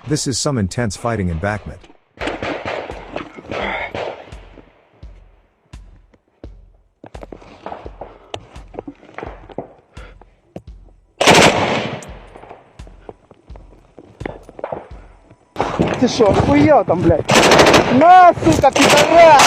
This is some intense fighting embankment. Ты шо, охуел там, блядь? На, сука, пидорас!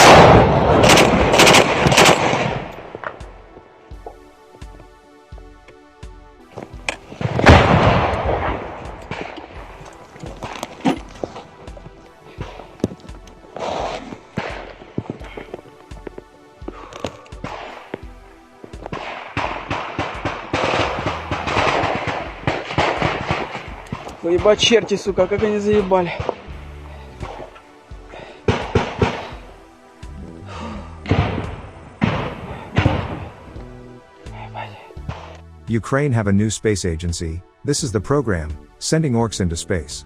Ебать черти, сука, как они заебали. Ukraine have a new space agency. This is the program, sending orcs into space.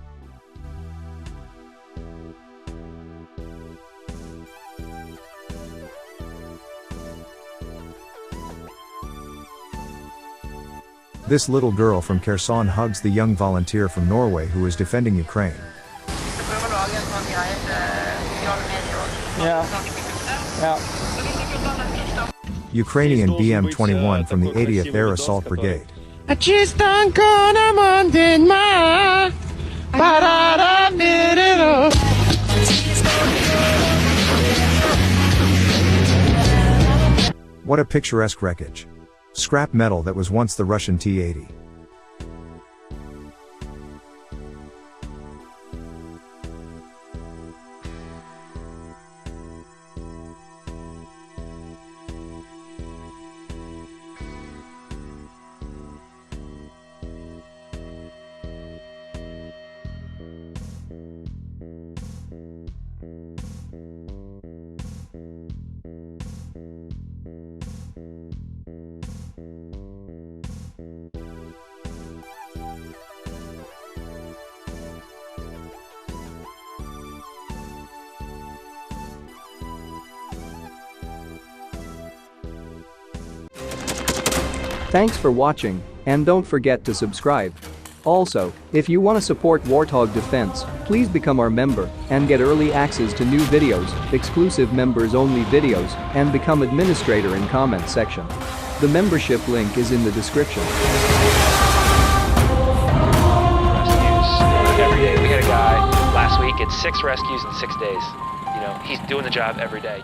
This little girl from Kherson hugs the young volunteer from Norway who is defending Ukraine. Ukrainian BM-21 from the 80th Air Assault Brigade. What a picturesque wreckage. Scrap metal that was once the Russian T-80. Thanks for watching, and don't forget to subscribe. Also, if you want to support Warthog Defense, please become our member and get early access to new videos, exclusive members-only videos, and become administrator in comment section. The membership link is in the description. Rescues every day. We had a guy last week at 6 rescues in 6 days. You know, he's doing the job every day.